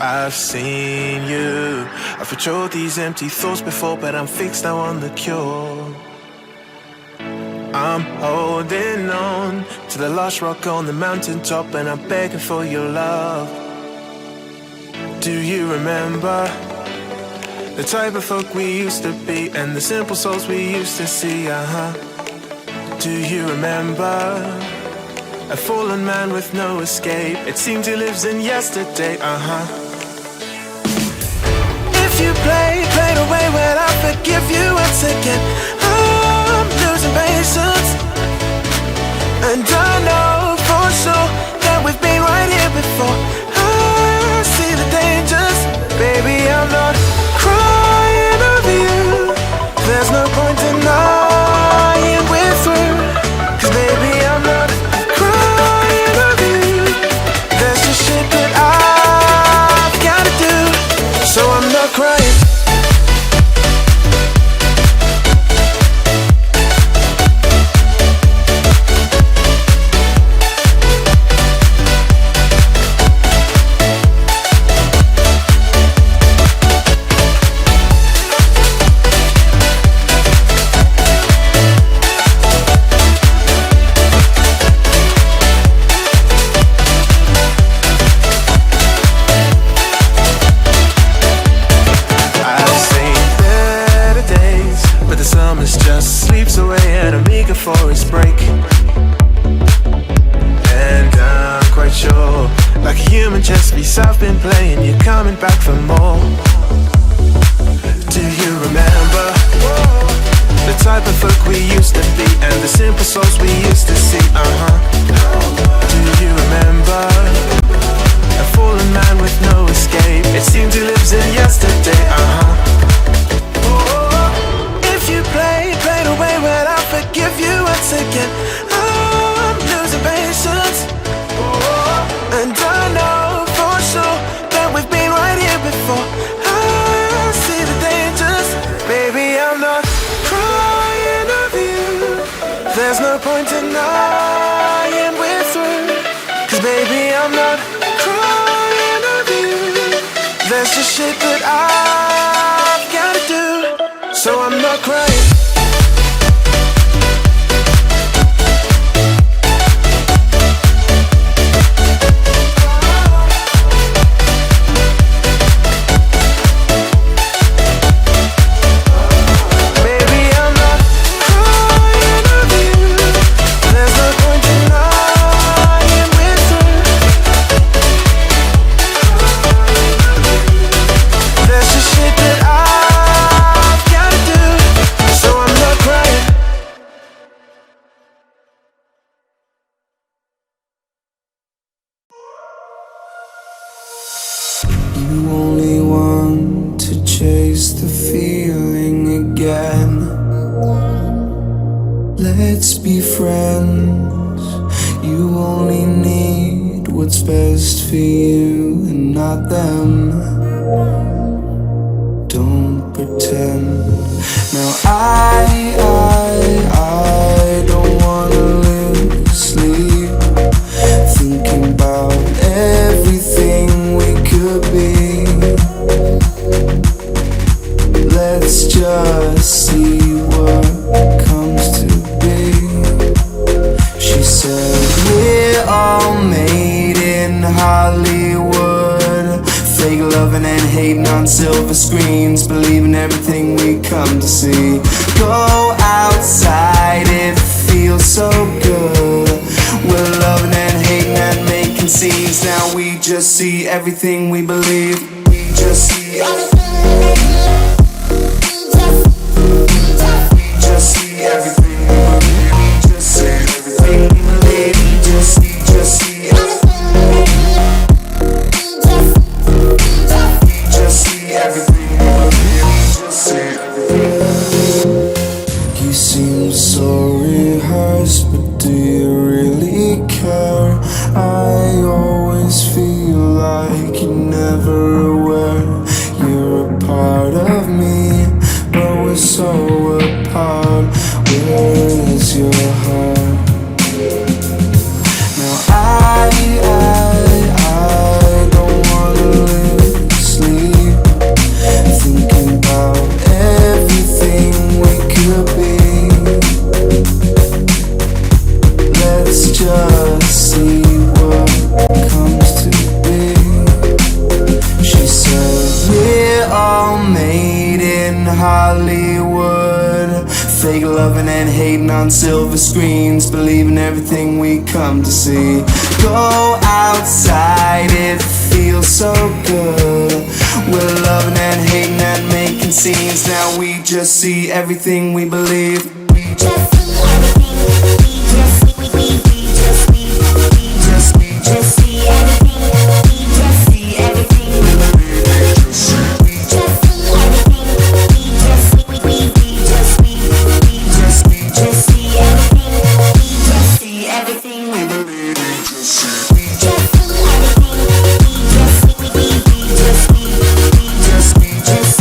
I've seen you. I've patrolled these empty thoughts before, but I'm fixed now on the cure. I'm holding on to the last rock on the mountaintop, and I'm begging for your love. Do you remember the type of folk we used to be, and the simple souls we used to see? Do you remember a fallen man with no escape? It seems he lives in yesterday. If you played away, well, I forgive you once again. I'm losing patience, and I know for sure that we've been right here before. I see the dangers, baby, I'm not crying over you. There's no point denying we're through, 'cause baby, I'm not crying over you. There's just shit that I've gotta do, so I'm not crying. For its break, and I'm quite sure, like a human chess piece I've been playing, you're coming back for more. Do you remember the type of folk we used to be, and the simple souls we used to see? Do you remember a fallen man with no escape? It seems he lives in yesterday. If you played away, well, I forgive you once again. I'm losing patience, and I know for sure that we've been right here before. I see the dangers, baby, I'm not crying over you. There's no point denying we're through, 'cause baby, I'm not crying over you. There's just shit that I've gotta do, so I'm not crying. You only want to chase the feeling again. Let's be friends. You only need what's best for you and not them. Don't pretend. Now I don't wanna lose sleep thinking about everything we could be. Let's just see what comes to be. She said we're all made in Hollywood, fake loving and hating on silver screens, believing everything we come to see. Go outside, it feels so good. We're loving and hating and making scenes. Now we just see everything we believe. We just see everything. We just see everything we believe. We just see everything we believe. We just see everything. We just see everything we believe. We just see everything. You seem so rehearsed, but do you really care? I always feel like you're never aware. You're a part behind silver screens, believing everything we come to see. Go outside, it feels so good. We're loving and hating and making scenes. Now we just see everything we believe. We just see everything. We just see everything. We just see everything. We just see everything. We just see everything. We just see everything. We just see everything. We believe. We just see everything. We just see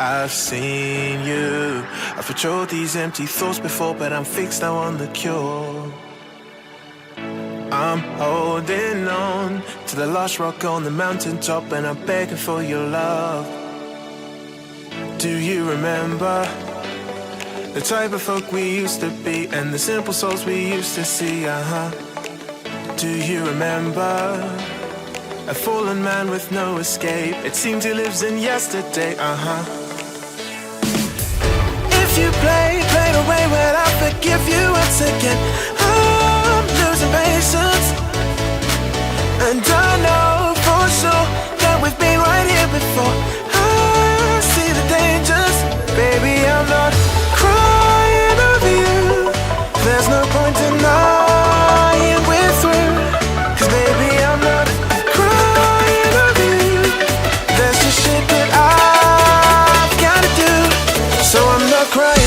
I've seen you. I've patrolled these empty thoughts before, but I'm fixed now on the cure. I'm holding on to the last rock on the mountaintop, and I'm begging for your love. Do you remember the type of folk we used to be, and the simple souls we used to see? Do you remember a fallen man with no escape? It seems he lives in yesterday. If you played away, well, I'll forgive you once again. I'm losing patience, and I know for sure that we've been right here before. I see the dangers, baby, I'm not crying over you. There's no point denying we're through, 'cause baby, I'm not crying over you. There's just shit that I've gotta do, so I'm not crying.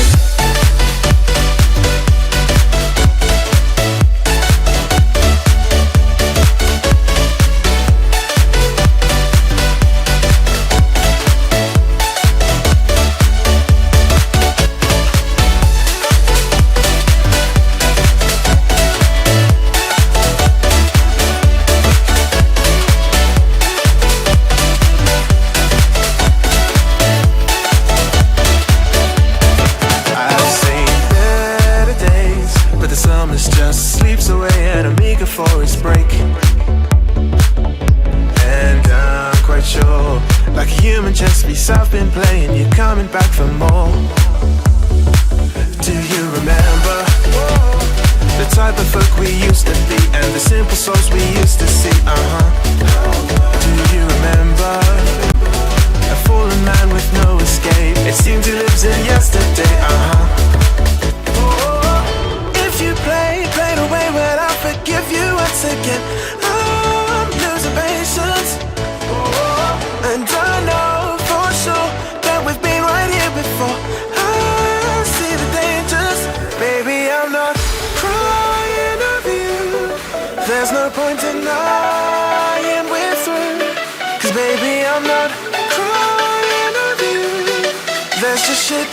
For its break, and I'm quite sure, like a human chess piece I've been playing, you're coming back for more. Do you remember the type of folk we used to be, and the simple souls we used to see? Do you remember a fallen man with no escape? It seems he lives in yesterday. If you played away, well, I'll forgive you once again. I'm losing patience, and I know for sure that we've been right here before. I see the dangers, baby, I'm not crying over you. There's no point denying we're through, 'cause baby, I'm not crying over you. There's just shit